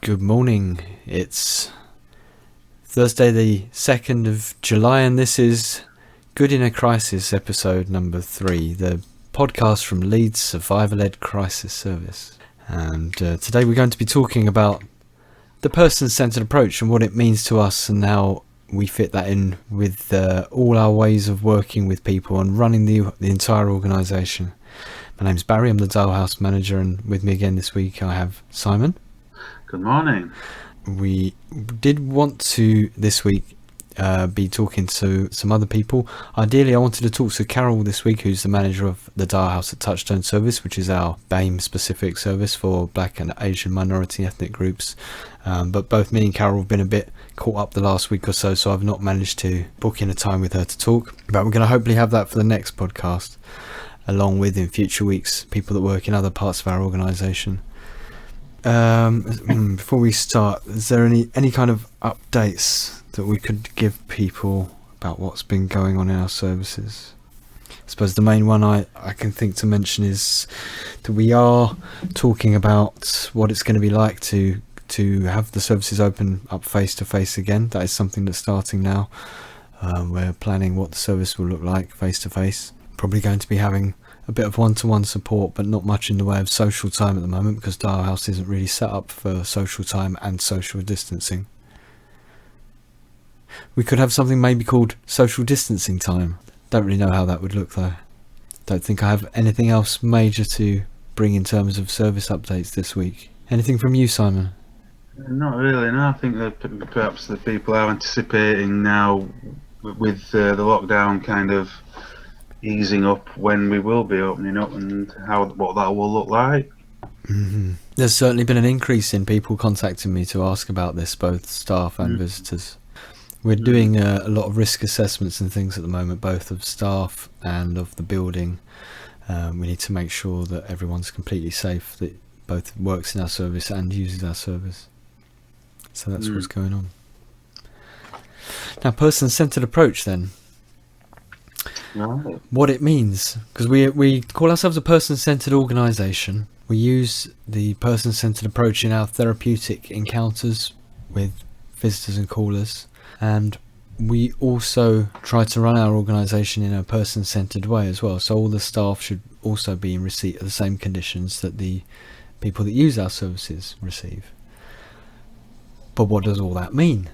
Good morning. It's Thursday the 2nd of July and this is Good in a Crisis episode number 3, the podcast from Leeds Survivor-Led Crisis Service. And today we're going to be talking about the person-centered approach and what it means to us and how we fit that in with all our ways of working with people and running the entire organisation. My name's Barry, I'm the Dial House manager, and with me again this week I have Simon. Good morning. We did want to this week be talking to some other people. Ideally I wanted to talk to Carol this week, who's the manager of the Dial House at Touchstone service, which is our BAME specific service for Black and Asian minority ethnic groups. But both me and Carol have been a bit caught up the last week or so I've not managed to book in a time with her to talk. But we're going to hopefully have that for the next podcast, along with in future weeks people that work in other parts of our organisation. Before we start, is there any kind of updates that we could give people about what's been going on in our services? I suppose the main one I can think to mention is that we are talking about what it's going to be like to have the services open up face to face again. That is something that's starting now. We're planning what the service will look like face to face. Probably going to be having a bit of one-to-one support, but not much in the way of social time at the moment, because Dial House isn't really set up for social time and social distancing. We could have something maybe called social distancing time. Don't really know how that would look though. Don't think I have anything else major to bring in terms of service updates this week. Anything from you, Simon? Not really, no. I think that perhaps the people are anticipating now with the lockdown kind of easing up when we will be opening up and what that will look like. Mm-hmm. There's certainly been an increase in people contacting me to ask about this, both staff and visitors. We're doing a lot of risk assessments and things at the moment, both of staff and of the building. We need to make sure that everyone's completely safe, that both works in our service and uses our service. So that's what's going on. Now, person-centered approach then. Right. What it means, because we call ourselves a person-centered organisation. We use the person-centered approach in our therapeutic encounters with visitors and callers, and we also try to run our organisation in a person-centered way as well. So all the staff should also be in receipt of the same conditions that the people that use our services receive. But what does all that mean?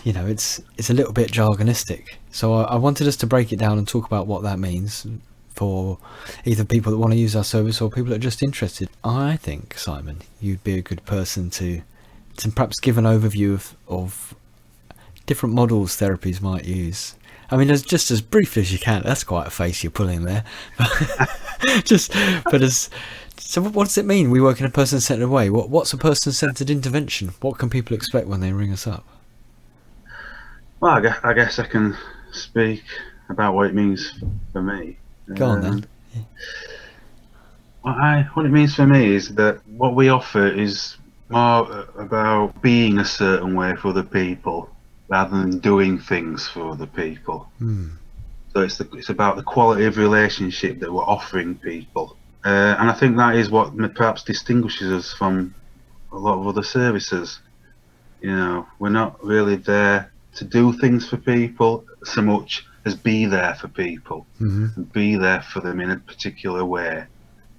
You know, it's a little bit jargonistic. So I wanted us to break it down and talk about what that means for either people that want to use our service or people that are just interested. I think, Simon, you'd be a good person to perhaps give an overview of different models therapies might use. I mean, just as briefly as you can. That's quite a face you're pulling there. So what does it mean we work in a person-centered way? What's a person-centered intervention? What can people expect when they ring us up? Well, I guess I can speak about what it means for me. Go on then. What it means for me is that what we offer is more about being a certain way for other people rather than doing things for other people. So it's about the quality of relationship that we're offering people. And I think that is what perhaps distinguishes us from a lot of other services. You know, we're not really there to do things for people so much as be there for people, and be there for them in a particular way.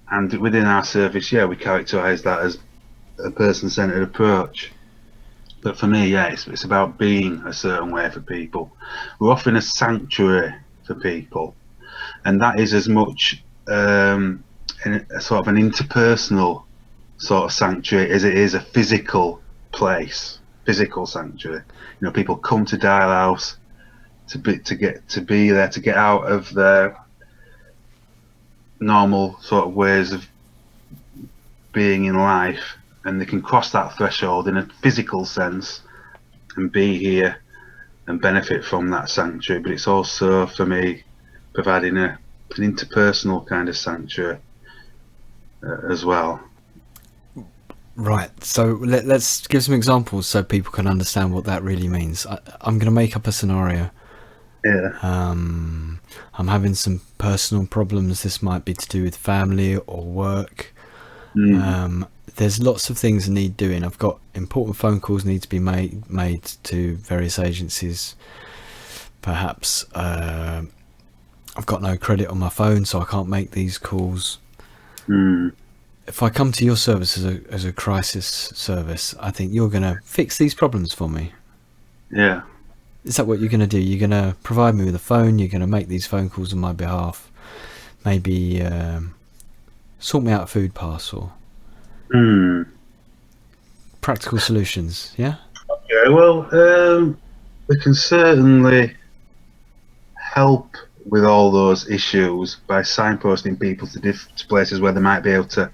And within our service, we characterise that as a person-centred approach. But for me, it's about being a certain way for people. We're offering a sanctuary for people, and that is as much a sort of an interpersonal sort of sanctuary as it is a physical place, physical sanctuary. You know, people come to Dial House to be there, to get out of their normal sort of ways of being in life, and they can cross that threshold in a physical sense and be here and benefit from that sanctuary. But it's also, for me, providing an interpersonal kind of sanctuary as well. Right, so let's give some examples so people can understand what that really means. I'm going to make up a scenario. I'm having some personal problems. This might be to do with family or work. There's lots of things that need doing. I've got important phone calls need to be made to various agencies. Perhaps I've got no credit on my phone, so I can't make these calls. If I come to your service as a crisis service, I think you're going to fix these problems for me. Yeah. Is that what you're going to do? You're going to provide me with a phone, you're going to make these phone calls on my behalf, maybe sort me out a food parcel. Practical solutions, yeah? Okay, well, we can certainly help with all those issues by signposting people to places where they might be able to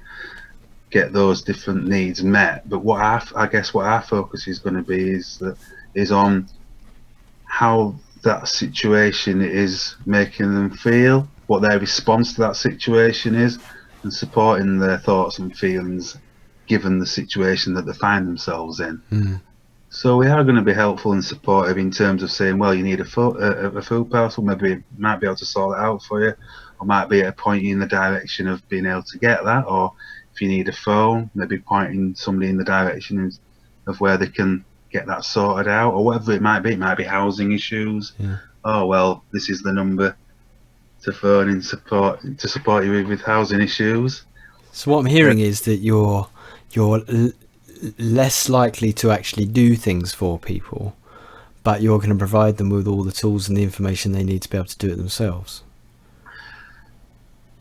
get those different needs met. But I guess what our focus is going to be is on how that situation is making them feel, what their response to that situation is, and supporting their thoughts and feelings given the situation that they find themselves in. So we are going to be helpful and supportive in terms of saying, well, you need a food parcel, maybe might be able to sort it out for you, or might be pointing in the direction of being able to get that, or if you need a phone, maybe pointing somebody in the direction of where they can get that sorted out, or whatever it might be. It might be housing issues. Oh well, this is the number to phone in support you with housing issues. So what I'm hearing is that you're less likely to actually do things for people, but you're going to provide them with all the tools and the information they need to be able to do it themselves.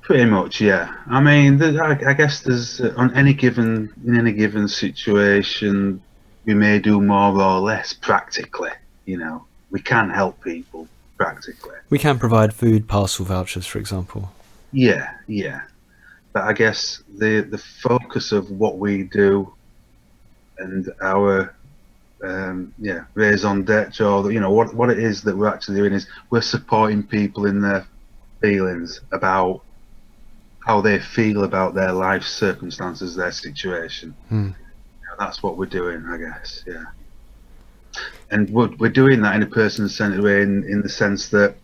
Pretty much, yeah. I mean, I guess there's in any given situation, we may do more or less practically. You know, we can help people practically. We can provide food parcel vouchers, for example. Yeah. But I guess the focus of what we do and our raison d'etre, or what it is that we're actually doing is we're supporting people in their feelings about how they feel about their life circumstances, their situation. That's what we're doing, I guess. Yeah. And we're doing that in a person-centered way, in the sense that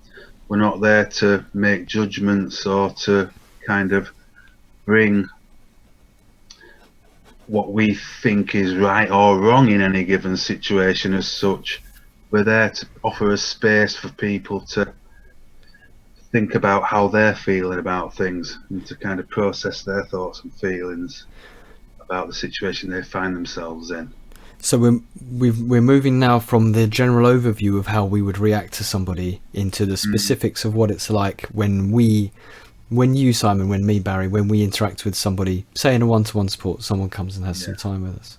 we're not there to make judgments or to kind of bring what we think is right or wrong in any given situation as such. We're there to offer a space for people to think about how they're feeling about things and to kind of process their thoughts and feelings about the situation they find themselves in. So we're moving now from the general overview of how we would react to somebody into the specifics of what it's like when you, Simon, when me, Barry, when we interact with somebody, say in a one-to-one support, someone comes and has some time with us.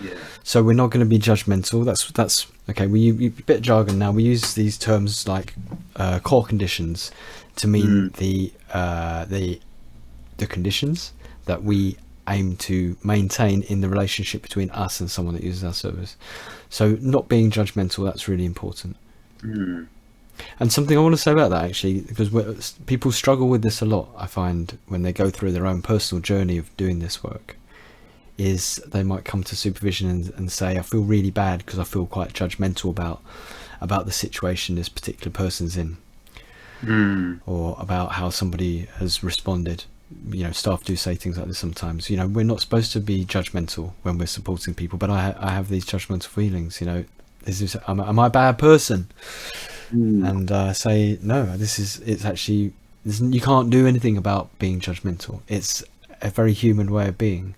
Yeah. So we're not going to be judgmental. That's okay. We use a bit of jargon now. We use these terms like core conditions to mean the conditions that we aim to maintain in the relationship between us and someone that uses our service. So not being judgmental, that's really important. And something I want to say about that, actually, because people struggle with this a lot, I find, when they go through their own personal journey of doing this work, is they might come to supervision and say, I feel really bad because I feel quite judgmental about the situation this particular person's in, or about how somebody has responded. Staff do say things like this sometimes. We're not supposed to be judgmental when we're supporting people, but I have these judgmental feelings. Am I a bad person? And I say, no, it's actually, you can't do anything about being judgmental. It's a very human way of being.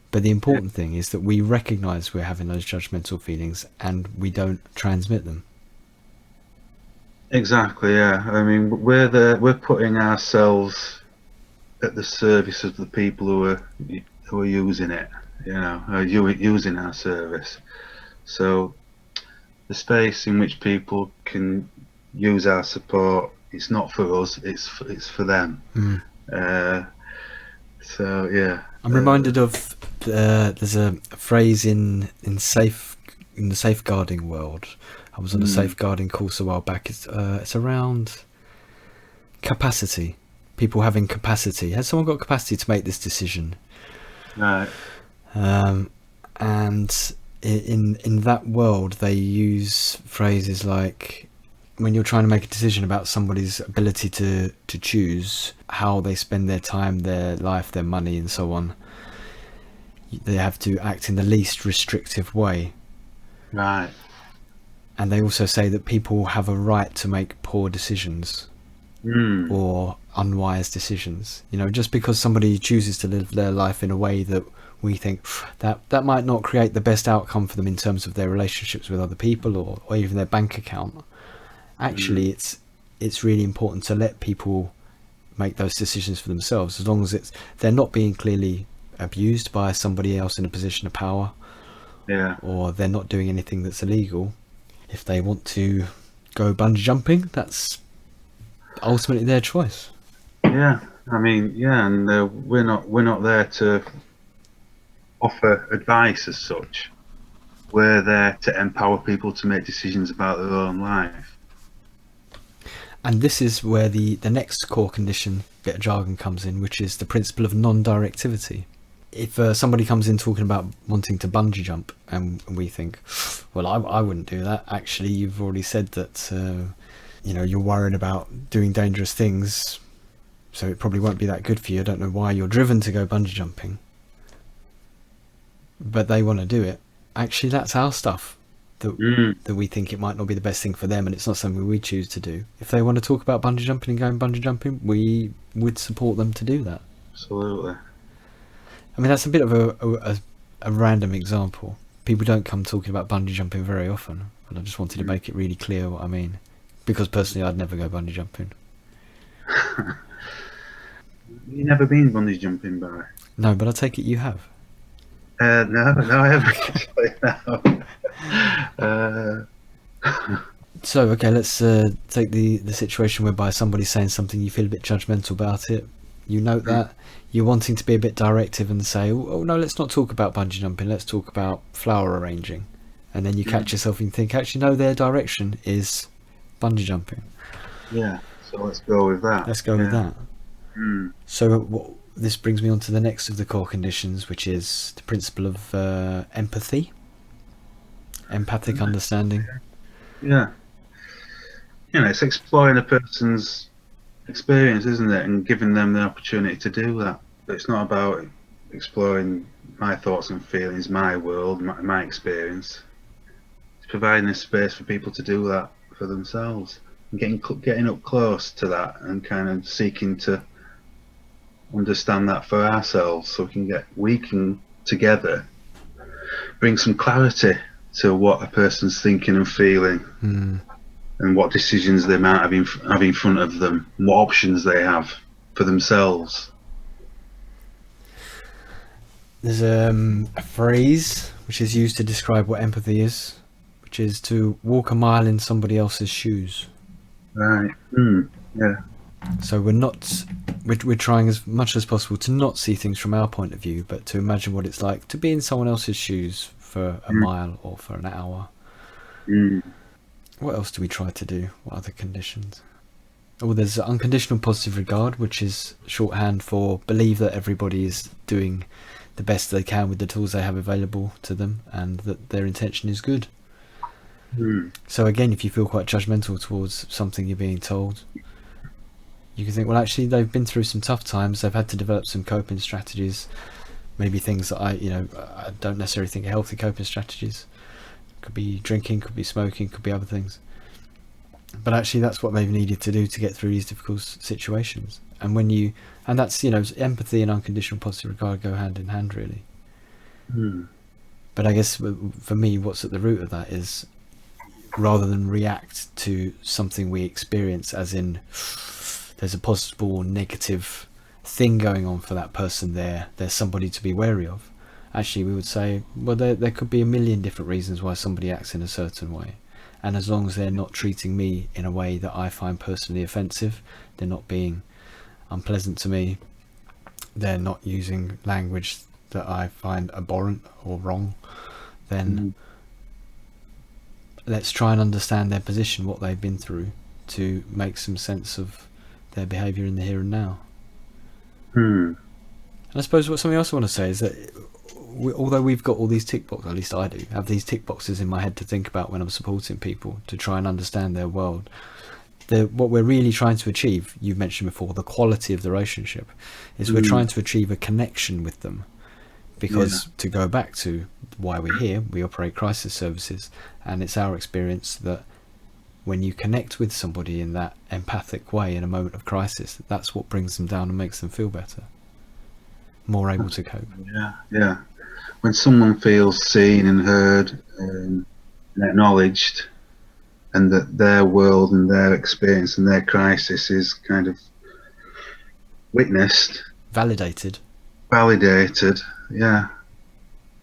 But the important thing is that we recognize we're having those judgmental feelings and we don't transmit them. Exactly, yeah. I mean, we're putting ourselves at the service of the people who are using it, using our service. So the space in which people can use our support, it's not for us, it's for them. So yeah, I'm reminded of there's a phrase in the safeguarding world. I was on a safeguarding course a while back. It's around capacity, people having capacity. Has someone got capacity to make this decision? Right. And in that world, they use phrases like, when you're trying to make a decision about somebody's ability to choose how they spend their time, their life, their money, and so on, they have to act in the least restrictive way. Right. And they also say that people have a right to make poor decisions or unwise decisions. You know, just because somebody chooses to live their life in a way that we think that might not create the best outcome for them in terms of their relationships with other people or even their bank account. Actually, it's really important to let people make those decisions for themselves, as long as they're not being clearly abused by somebody else in a position of power, or they're not doing anything that's illegal. If they want to go bungee jumping, that's ultimately their choice. Yeah, I mean, and we're not there to offer advice as such. We're there to empower people to make decisions about their own life. And this is where the next core condition, bit of jargon, comes in, which is the principle of non directivity. If somebody comes in talking about wanting to bungee jump, and we think, well, I wouldn't do that. Actually, you've already said that you're worried about doing dangerous things, so it probably won't be that good for you. I don't know why you're driven to go bungee jumping, but they want to do it. Actually, that's our stuff. That we think it might not be the best thing for them, and it's not something we choose to do. If they want to talk about bungee jumping and going bungee jumping, we would support them to do that. Absolutely. I mean, that's a bit of a random example. People don't come talking about bungee jumping very often, and I just wanted to make it really clear what I mean, because personally I'd never go bungee jumping. You never been bungee jumping, Barry? No, but I take it you have. No, I haven't actually. No. So okay, let's take the situation whereby somebody's saying something, you feel a bit judgmental about it, you note that, you're wanting to be a bit directive and say, oh no, let's not talk about bungee jumping, let's talk about flower arranging, and then you catch yourself and think, actually no, their direction is bungee jumping. Yeah, so let's go with that. With that. So this brings me on to the next of the core conditions, which is the principle of empathy. Empathic understanding. Yeah. It's exploring a person's experience, isn't it? And giving them the opportunity to do that. But it's not about exploring my thoughts and feelings, my world, my experience. It's providing a space for people to do that for themselves. And getting up close to that and kind of seeking to understand that for ourselves, so we can together bring some clarity to what a person's thinking and feeling, and what decisions they might have in front of them, and what options they have for themselves. There's a phrase which is used to describe what empathy is, which is to walk a mile in somebody else's shoes. Right. Yeah. So we're trying as much as possible to not see things from our point of view, but to imagine what it's like to be in someone else's shoes for a mile or for an hour. What else do we try to do? What other conditions? Oh, there's unconditional positive regard, which is shorthand for believe that everybody is doing the best they can with the tools they have available to them, and that their intention is good. So again, if you feel quite judgmental towards something you're being told, you can think, well, actually they've been through some tough times, they've had to develop some coping strategies, maybe things that I don't necessarily think are healthy coping strategies. Could be drinking, could be smoking, could be other things, but actually that's what they've needed to do to get through these difficult situations. And that's empathy and unconditional positive regard go hand in hand, really. But I guess for me, what's at the root of that is, rather than react to something we experience as in there's a possible negative thing going on for that person, there's somebody to be wary of, actually we would say, well, there could be a million different reasons why somebody acts in a certain way, and as long as they're not treating me in a way that I find personally offensive, they're not being unpleasant to me, they're not using language that I find abhorrent or wrong, then let's try and understand their position, what they've been through, to make some sense of their behaviour in the here and now. And I suppose something else I want to say is that although we've got all these tick boxes, at least I do have these tick boxes in my head to think about when I'm supporting people, to try and understand their world, what we're really trying to achieve, you've mentioned before, the quality of the relationship, is we're trying to achieve a connection with them, Because to go back to why we're here, we operate crisis services, and it's our experience that when you connect with somebody in that empathic way in a moment of crisis, that's what brings them down and makes them feel better, more able to cope. Yeah. When someone feels seen and heard and acknowledged, and that their world and their experience and their crisis is kind of witnessed, validated, yeah,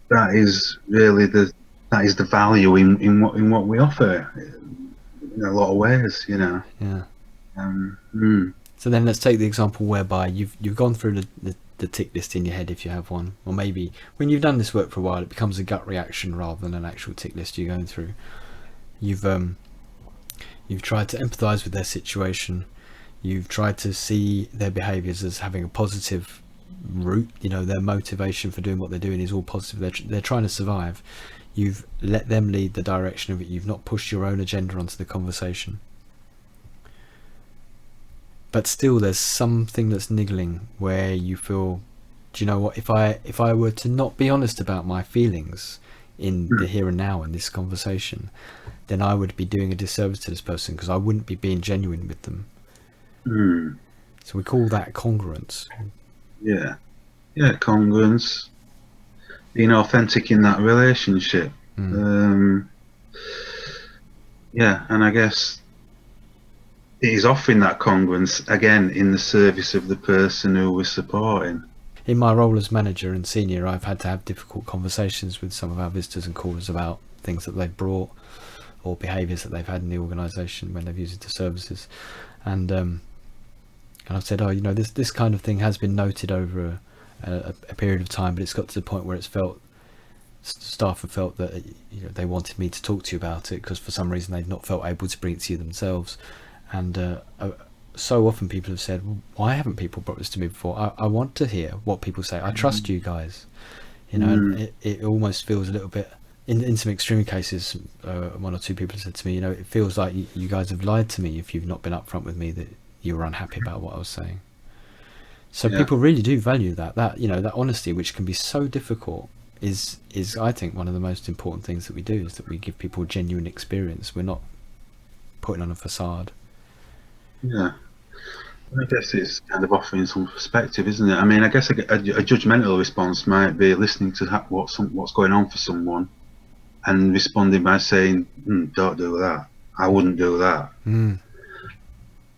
that is really the value in what we offer in a lot of ways, you know. So then let's take the example whereby you've gone through the tick list in your head, if you have one, or maybe when you've done this work for a while it becomes a gut reaction rather than an actual tick list you're going through. You've tried to empathize with their situation, you've tried to see their behaviors as having a positive route, you know, their motivation for doing what they're doing is all positive, they're trying to survive. You've let them lead the direction of it, you've not pushed your own agenda onto the conversation. But still there's something that's niggling where you feel, do you know what, if I were to not be honest about my feelings in the here and now in this conversation, then I would be doing a disservice to this person because I wouldn't be being genuine with them. So we call that congruence. Yeah, congruence, being authentic in that relationship. And I guess it is offering that congruence again in the service of the person who we're supporting. In my role as manager and senior, I've had to have difficult conversations with some of our visitors and callers about things that they've brought or behaviours that they've had in the organisation when they've used the services, and I've said, oh, you know, this kind of thing has been noted over a period of time, but it's got to the point where it's felt, staff have felt that, you know, they wanted me to talk to you about it because for some reason they've not felt able to bring it to you themselves. And so often people have said, well, why haven't people brought this to me before? I want to hear what people say. I trust you guys, you know. And it almost feels a little bit, in some extreme cases, one or two people have said to me, you know, it feels like you guys have lied to me if you've not been upfront with me that you were unhappy about what I was saying. So people really do value that, you know, that honesty, which can be so difficult, is I think one of the most important things that we do, is that we give people genuine experience. We're not putting on a facade. Yeah, I guess it's kind of offering some perspective, isn't it? I mean, I guess a judgmental response might be listening to what's going on for someone and responding by saying, don't do that, I wouldn't do that.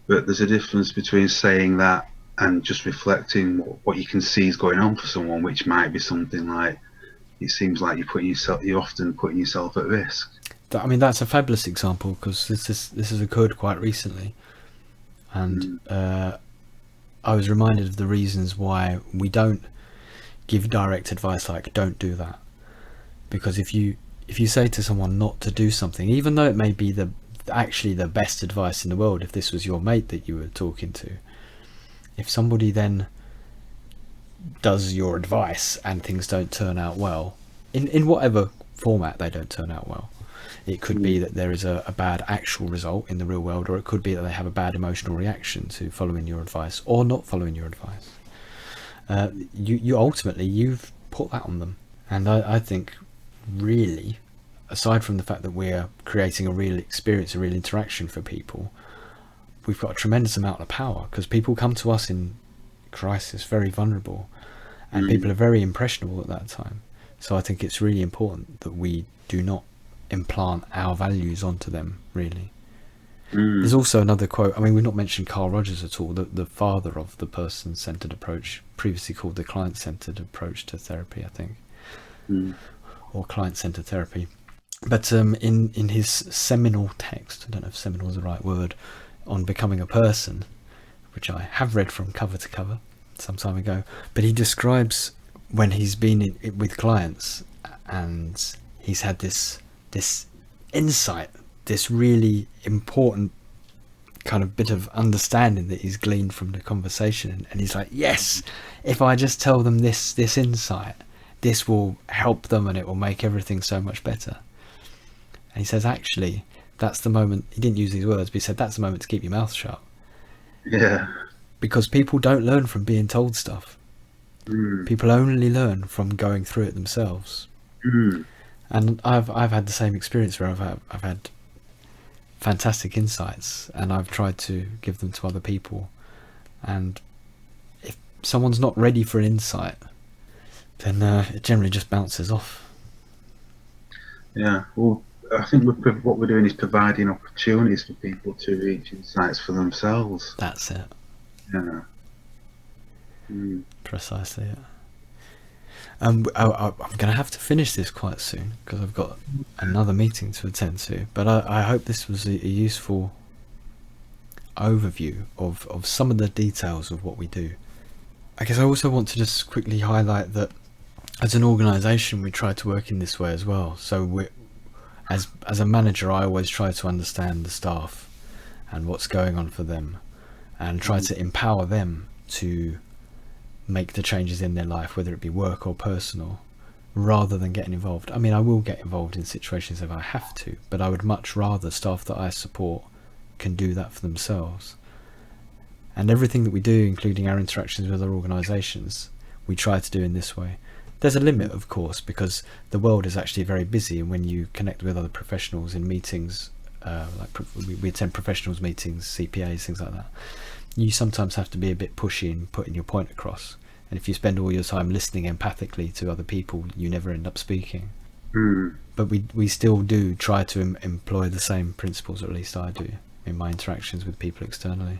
But there's a difference between saying that and just reflecting what you can see is going on for someone, which might be something like, it seems like you're often putting yourself at risk. I mean, that's a fabulous example because this has occurred quite recently, and I was reminded of the reasons why we don't give direct advice like don't do that. Because if you say to someone not to do something, even though it may be actually the best advice in the world, if this was your mate that you were talking to, if somebody then does your advice and things don't turn out well, in whatever format they don't turn out well, it could be that there is a bad actual result in the real world, or it could be that they have a bad emotional reaction to following your advice or not following your advice. You ultimately, you've put that on them. And I think really, aside from the fact that we're creating a real experience, a real interaction for people, we've got a tremendous amount of power, because people come to us in crisis very vulnerable, and people are very impressionable at that time. So I think it's really important that we do not implant our values onto them, really. There's also another quote, I mean, we've not mentioned Carl Rogers at all, the father of the person-centered approach, previously called the client-centered approach to therapy, I think, or client-centered therapy. But in his seminal text, I don't know if seminal is the right word, on becoming a person, which I have read from cover to cover some time ago, but he describes when he's been with clients and he's had this insight, this really important kind of bit of understanding that he's gleaned from the conversation, and he's like, yes, if I just tell them this insight, this will help them and it will make everything so much better. And he says, actually, that's the moment, he didn't use these words, but he said that's the moment to keep your mouth shut. Yeah. Because people don't learn from being told stuff. People only learn from going through it themselves. And I've had the same experience where I've had fantastic insights, and I've tried to give them to other people. And if someone's not ready for an insight, then it generally just bounces off. Yeah, well, I think what we're doing is providing opportunities for people to reach insights for themselves. That's it. Yeah. Precisely it. I'm going to have to finish this quite soon because I've got another meeting to attend to. But I hope this was a useful overview of some of the details of what we do. I guess I also want to just quickly highlight that as an organisation we try to work in this way as well. So as a manager, I always try to understand the staff and what's going on for them, and try to empower them to make the changes in their life, whether it be work or personal, rather than getting involved. I mean, I will get involved in situations if I have to, but I would much rather staff that I support can do that for themselves. And everything that we do, including our interactions with other organisations, we try to do in this way. There's a limit, of course, because the world is actually very busy, and when you connect with other professionals in meetings, we attend professionals meetings, CPAs, things like that, you sometimes have to be a bit pushy in putting your point across. And if you spend all your time listening empathically to other people, you never end up speaking. But we still do try to employ the same principles, or at least I do, in my interactions with people externally.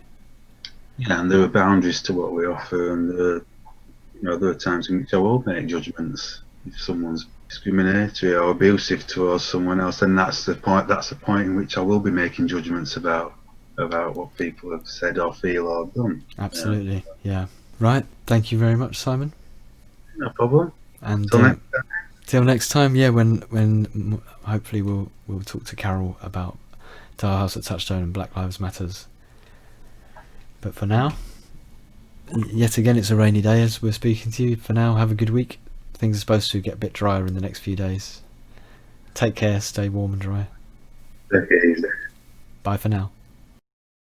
Yeah, and there are boundaries to what we offer, and there are times in which I will make judgments. If someone's discriminatory or abusive towards someone else, then that's the point. That's the point in which I will be making judgments about what people have said or feel or done. Absolutely, yeah. Right. Thank you very much, Simon. No problem. And Till next time, yeah. When hopefully we'll talk to Carol about Tower House at Touchstone and Black Lives Matters. But for now, yet again, it's a rainy day as we're speaking to you. For now, have a good week. Things are supposed to get a bit drier in the next few days. Take care. Stay warm and dry. Take it easy. Bye for now.